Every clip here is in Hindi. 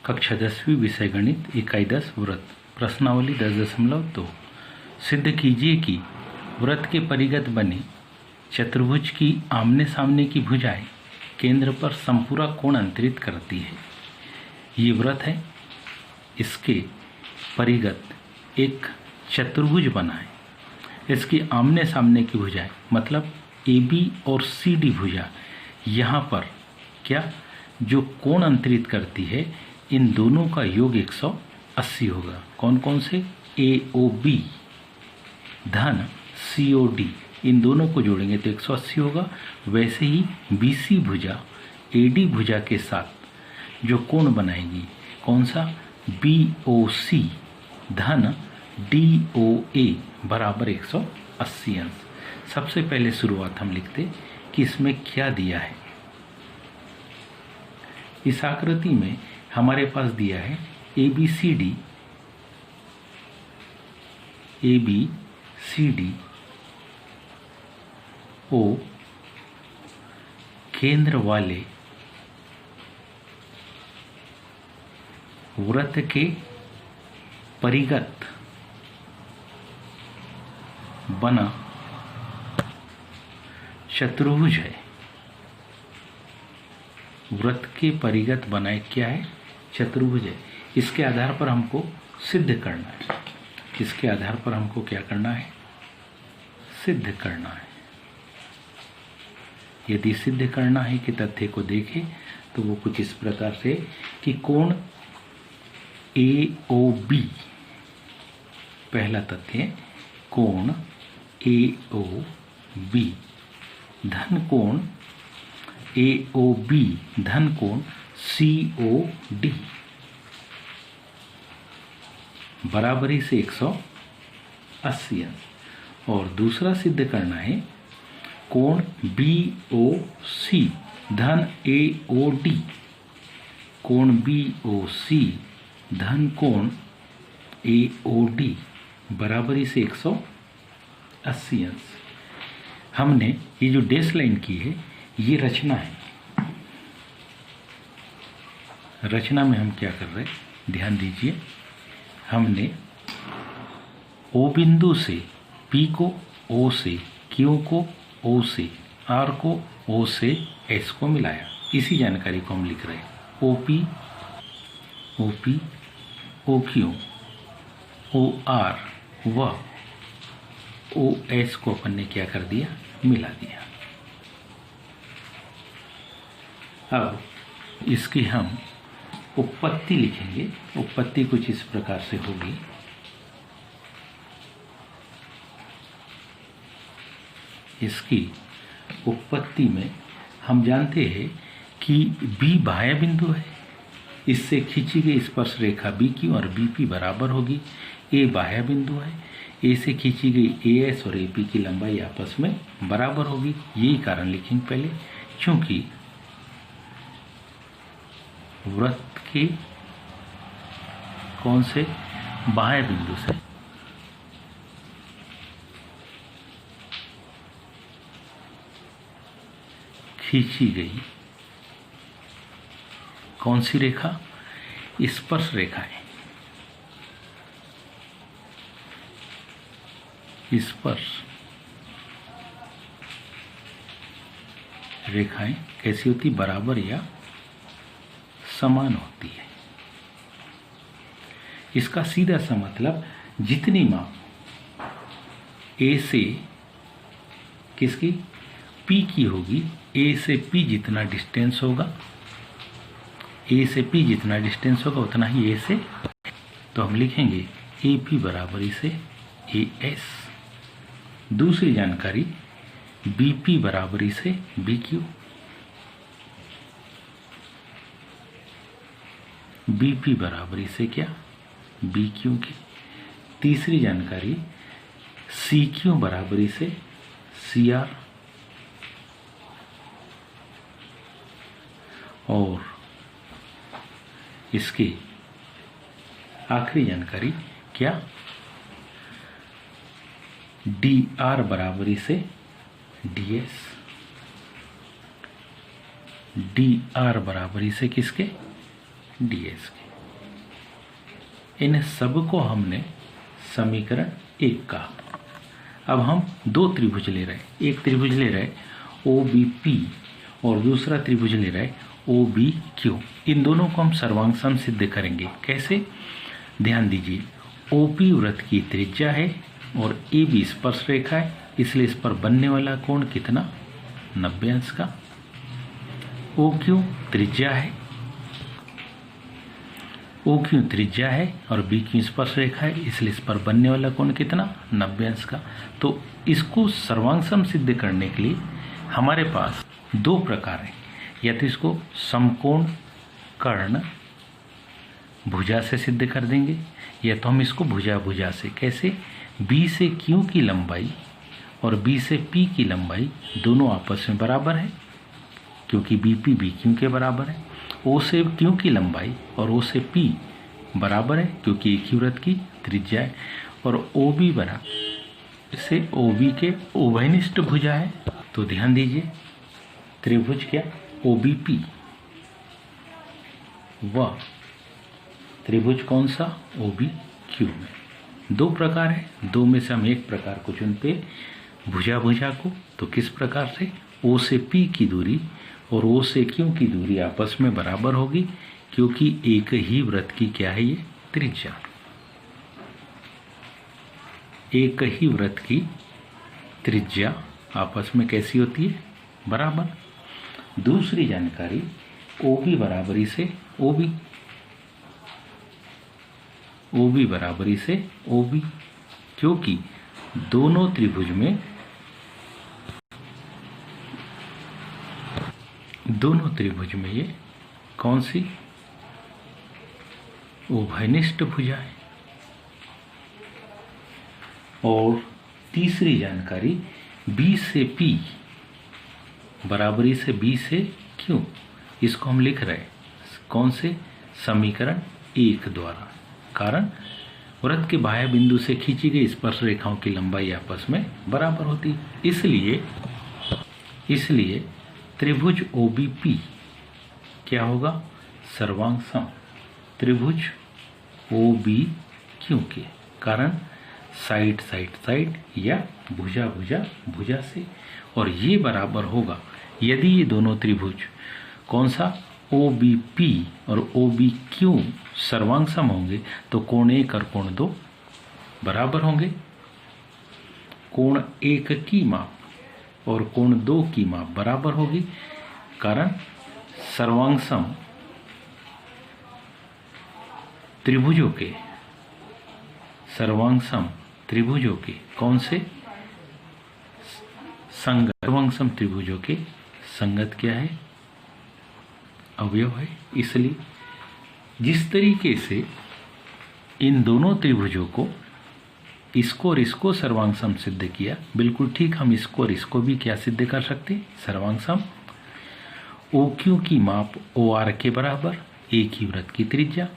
कक्षा 10वीं विषय गणित इकाई 10 व्रत प्रश्नावली 10.2 सिद्ध कीजिए कि व्रत के परिगत बने चतुर्भुज की आमने सामने की भुजाएं केंद्र पर समपूरा कोण अंतरित करती है। ये व्रत है, इसके परिगत एक चतुर्भुज बना है। इसकी आमने सामने की भुजाएं मतलब AB और CD भुजा यहाँ पर क्या जो कोण अंतरित करती है, इन दोनों का योग 180 होगा। कौन कौन से? AOB धन COD, इन दोनों को जोड़ेंगे तो 180 होगा। वैसे ही BC भुजा AD भुजा के साथ जो कोण बनाएगी, कौन सा? BOC धन DOA बराबर 180 अंश। सबसे पहले शुरुआत हम लिखते कि इसमें क्या दिया है। इस आकृति में हमारे पास दिया है ABCD O केंद्र वाले व्रत के परिगत बना चतुर्भुज है। व्रत के परिगत बनाए क्या है? चतुर्भुज है। इसके आधार पर हमको सिद्ध करना है। इसके आधार पर हमको क्या करना है? सिद्ध करना है। यदि सिद्ध करना है कि तथ्य को देखें तो वो कुछ इस प्रकार से कि कोण AOB, पहला तथ्य कोण AOB धन कोण AOB धन कोण COD बराबरी से 180 अंश। और दूसरा सिद्ध करना है कोण BOC धन AOD, कोण BOC धन कोण AOD बराबरी से 180 अंश। हमने ये जो डैश लाइन की है, ये रचना है। रचना में हम क्या कर रहे हैं, ध्यान दीजिए। हमने O बिंदु से P को O से, Q को O से, R को O से S को मिलाया। इसी जानकारी को हम लिख रहे हैं। OP OQ OR व OS को अपन ने क्या कर दिया? मिला दिया। अब इसकी हम उत्पत्ति लिखेंगे। उत्पत्ति कुछ इस प्रकार से होगी। इसकी उत्पत्ति में हम जानते हैं कि B बाह्य बिंदु है, इससे खींची गई स्पर्श रेखा BQ और BP बराबर होगी। A बाह्य बिंदु है, A से खींची गई AS और AP की लंबाई आपस में बराबर होगी। यही कारण लिखेंगे पहले, क्योंकि व्रत के कौन से बाह्य बिंदु से खींची गई कौन सी रेखा? स्पर्श रेखा है। स्पर्श रेखाएं कैसी होती? बराबर या समान होती है। इसका सीधा सा मतलब जितनी माप A से किसकी? P की होगी, A से P जितना डिस्टेंस होगा, A से P जितना डिस्टेंस होगा उतना ही A से, तो हम लिखेंगे AP बराबरी से AS। दूसरी जानकारी BP बराबरी से BQ, BP बराबरी से क्या? BQ की। तीसरी जानकारी CQ बराबरी से CR, और इसकी आखिरी जानकारी क्या? DR बराबरी से DS, DR बराबरी से किसके? DS के। इन सब को हमने समीकरण 1 कहा। अब हम दो त्रिभुज ले रहे हैं, एक त्रिभुज ले रहे OBP और दूसरा त्रिभुज ले रहे OBQ। इन दोनों को हम सर्वांग सम सिद्ध करेंगे। कैसे? ध्यान दीजिए, OP वृत्त की त्रिज्या है और AB स्पर्श रेखा है, इसलिए इस पर बनने वाला कोण कितना? 90 अंश का। OQ त्रिज्या है, OQ त्रिज्या है और BQ स्पर्श रेखा है, इसलिए इस पर बनने वाला कोण कितना? 90 अंश का। तो इसको सर्वांग सम सिद्ध करने के लिए हमारे पास दो प्रकार है, या तो इसको समकोण कर्ण भुजा से सिद्ध कर देंगे, या तो हम इसको भुजा भुजा से। कैसे? B से Q की लंबाई और B से P की लंबाई दोनों आपस में बराबर है, क्योंकि BP BQ के बराबर है। O से Q की लंबाई और O से P बराबर है, क्योंकि एक ही वृत्त की त्रिज्या है। और OB बराबर से OB के उभयनिष्ठ भुजा है। तो ध्यान दीजिए, त्रिभुज क्या? OBP व त्रिभुज कौन सा? OBQ में दो प्रकार है, दो में से हम एक प्रकार को चुनते भुजा भुजा को। तो किस प्रकार से? O से P की दूरी और O से Q की दूरी आपस में बराबर होगी, क्योंकि एक ही वृत्त की क्या है? ये त्रिज्या। एक ही वृत्त की त्रिज्या आपस में कैसी होती है? बराबर। दूसरी जानकारी, OB बराबरी से OB, OB बराबरी से OB, क्योंकि दोनों त्रिभुज में ये कौन सी? उभयनिष्ठ भुजा है। और तीसरी जानकारी, B से P बराबरी से B से Q, इसको हम लिख रहे हैं कौन से? समीकरण 1 द्वारा। कारण वृत्त के बाह्य बिंदु से खींची गई स्पर्श रेखाओं की लंबाई आपस में बराबर होती है। इसलिए त्रिभुज OBP क्या होगा? सर्वांग सम त्रिभुज OBQ के। कारण साइड साइड साइड या भुजा भुजा भुजा से। और ये बराबर होगा यदि ये दोनों त्रिभुज कौन सा? OBP और OBQ सर्वांग सम होंगे, तो कोण 1 और कोण 2 बराबर होंगे। कोण 1 की माप और कोण 2 की माप बराबर होगी। कारण सर्वांग सम त्रिभुजों के कौन से? संगत। सर्वांग सम त्रिभुजों के संगत क्या है? अवयव है। इसलिए जिस तरीके से इन दोनों त्रिभुजों को इसको और इसको सर्वांग सम सिद्ध किया, बिल्कुल ठीक हम इसको और इसको भी क्या सिद्ध कर सकते? सर्वांग सम। OQ की माप OR के बराबर, एक ही वृत्त की त्रिज्या।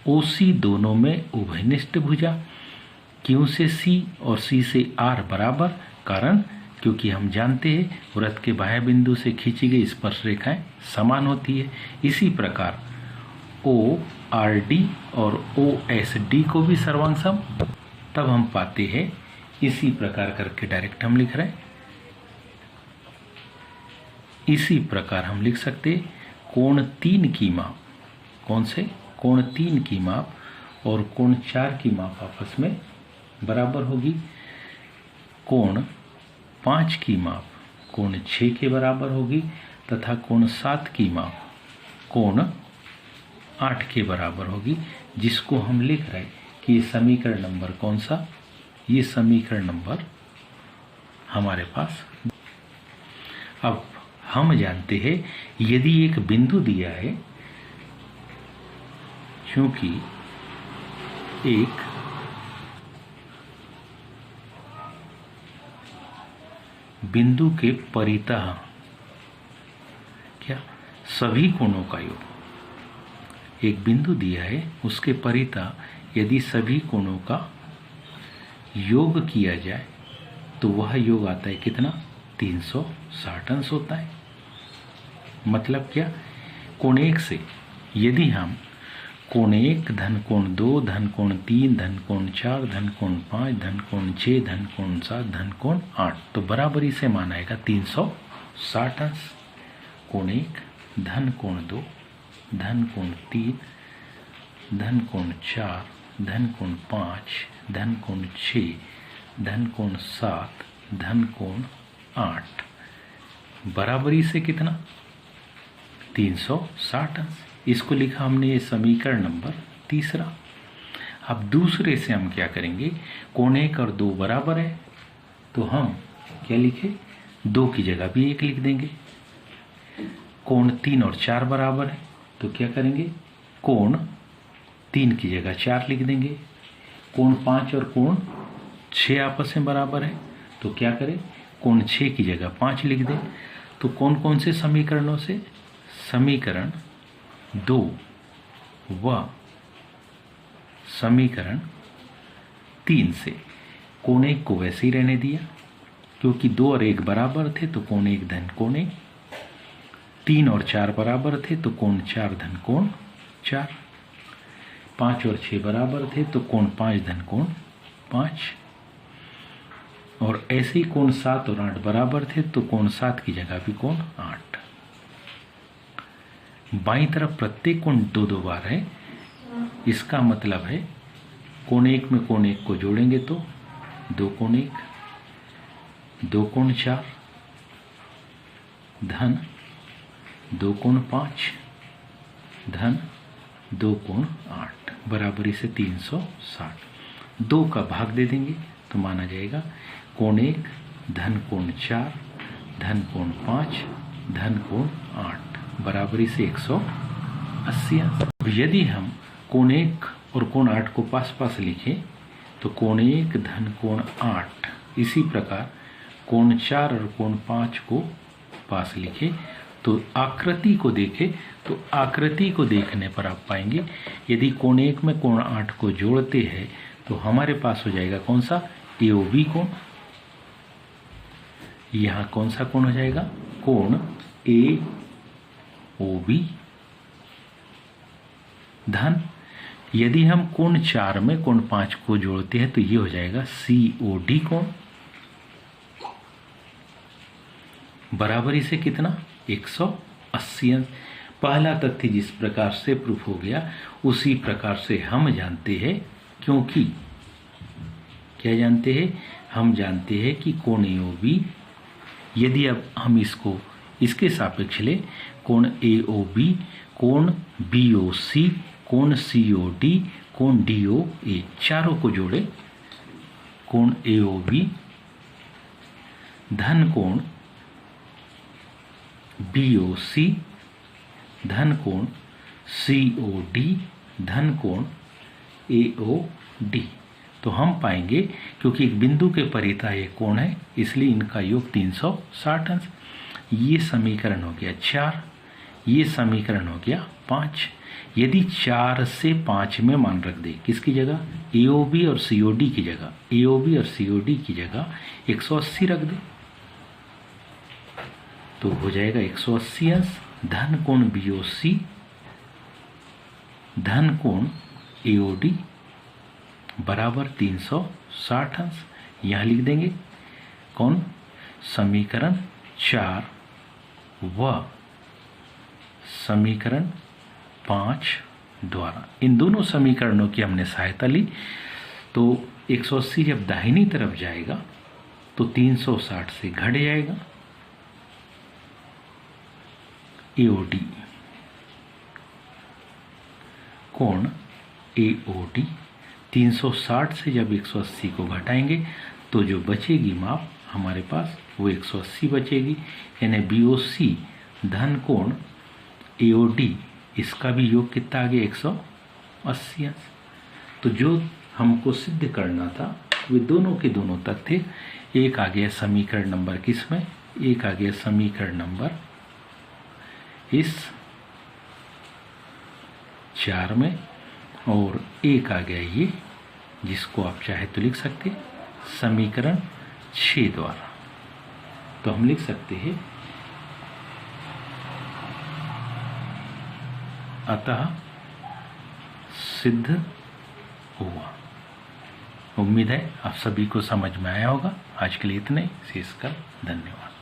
OC दोनों में उभयनिष्ठ भुजा, Q से C और C से R बराबर। कारण क्योंकि हम जानते हैं वृत्त के बाह्य बिंदु से खींची गई स्पर्श रेखाएं समान होती है। इसी प्रकार ORD और OSD को भी सर्वांग सम तब हम पाते हैं। इसी प्रकार करके डायरेक्ट हम लिख रहे हैं। इसी प्रकार हम लिख सकते कोण 3 की माप, कौन से? कोण 3 की माप और कोण 4 की माप आपस में बराबर होगी। कोण 5 की माप कोण 6 के बराबर होगी तथा कोण 7 की माप कोण 8 के बराबर होगी, जिसको हम लिख रहे हैं कि ये समीकरण नंबर कौन सा? ये समीकरण नंबर हमारे पास। अब हम जानते हैं यदि एक बिंदु दिया है, क्योंकि एक बिंदु के परितः क्या? सभी कोणों का योग। एक बिंदु दिया है, उसके परितः यदि सभी कोणों का योग किया जाए तो वह योग आता है कितना? 360 अंश होता है। मतलब क्या? कोण 1 से यदि हम कोण 1 धन कोण 2 धन कोण 3 धन कोण 4 धन कोण 5 धन कोण 6 धन कोण 7 धन कोण 8। तो बराबरी से मान आएगा 360 अंश। कोण 1 धन कोण 2 धन कोण 3 धन कोण 4 धन कोण 5 धन कोण 6 धन कोण 7 धन कोण 8, बराबरी से कितना 360 अंश। इसको लिखा हमने ये समीकरण नंबर तीसरा। अब दूसरे से हम क्या करेंगे, कोण 1 और 2 बराबर है तो हम क्या लिखे, 2 की जगह भी 1 लिख देंगे। कोण 3 और 4 बराबर है तो क्या करेंगे, कोण 3 की जगह 4 लिख देंगे। कोण 5 और कोण 6 आपस में बराबर है तो क्या करें, कोण 6 की जगह 5 लिख दें। तो कौन कौन से समीकरणों से, समीकरण 2 व समीकरण 3 से कोण 1 को वैसे ही रहने दिया क्योंकि 2 और 1 बराबर थे तो कोण 1 धन कोण 1, 3 और 4 बराबर थे तो कोण 4 धन कोण 4, 5 और 6 बराबर थे तो कोण 5 धन कोण 5, और ऐसे ही कोण 7 और 8 बराबर थे तो कोण 7 की जगह भी कोण 8। बाईं तरफ प्रत्येक कोण 2-2 बार है, इसका मतलब है कोण 1 में कोण 1 को जोड़ेंगे तो 2 कोण 1 2 कोण 4 धन 2 कोण 5 धन 2 कोण 8, बराबरी से 360। 2 का भाग दे देंगे तो माना जाएगा कोण 1 धन कोण 4 धन कोण 5 धन कोण 8, बराबरी से 180 अंश। यदि हम कोण 1 और कोण 8 को पास पास लिखें तो कोण 1 धन कोण 8, इसी प्रकार कोण 4 और कोण 5 को पास लिखें तो आकृति को देखें तो आकृति को देखने पर आप पाएंगे यदि कोण 1 में कोण 8 को जोड़ते हैं तो हमारे पास हो जाएगा कौन सा, AOB कोण। यहाँ कौन सा कोण हो जाएगा, कोण AOB धन यदि हम कोण 4 में कोण 5 को जोड़ते हैं तो ये हो जाएगा COD कोण, बराबरी से कितना 180 अंश। पहला तथ्य जिस प्रकार से प्रूफ हो गया उसी प्रकार से हम जानते हैं, क्योंकि क्या जानते हैं, हम जानते हैं कि कोण AOB, यदि अब हम इसको इसके सापेक्ष ले, कोण AOB कोण BOC कोण COD कोण DOA चारों को जोड़े, कोण AOB धन कोण BOC धन कोण COD धन कोण AOD, तो हम पाएंगे क्योंकि एक बिंदु के परितः ये कोण है इसलिए इनका योग 360 अंश। ये समीकरण हो गया 4, ये समीकरण हो गया 5। यदि 4 से 5 में मान रख दे, किसकी जगह, AOB और COD की जगह, AOB और COD की जगह 180 रख दे तो हो जाएगा 180 अंश धन कोण BOC धन कोण AOD बराबर 360 अंश। यहाँ लिख देंगे कौन, समीकरण 4 व समीकरण 5 द्वारा। इन दोनों समीकरणों की हमने सहायता ली तो 180 जब दाहिनी तरफ जाएगा तो 360 से घट जाएगा। AOD कोण AOD 360 से जब 180 को घटाएंगे तो जो बचेगी माप हमारे पास वो 180 बचेगी, यानी BOC धन कोण AOD इसका भी योग कितना आ गया 180 अंश। तो जो हमको सिद्ध करना था वे दोनों के दोनों तथ्य, एक आ गया समीकरण नंबर किसमें, एक आ गया समीकरण नंबर इस 4 में और एक आ गया ये जिसको आप चाहे तो लिख सकते समीकरण 6 द्वारा। तो हम लिख सकते हैं अतः सिद्ध हुआ। उम्मीद है आप सभी को समझ में आया होगा। आज के लिए इतने, शेष का धन्यवाद।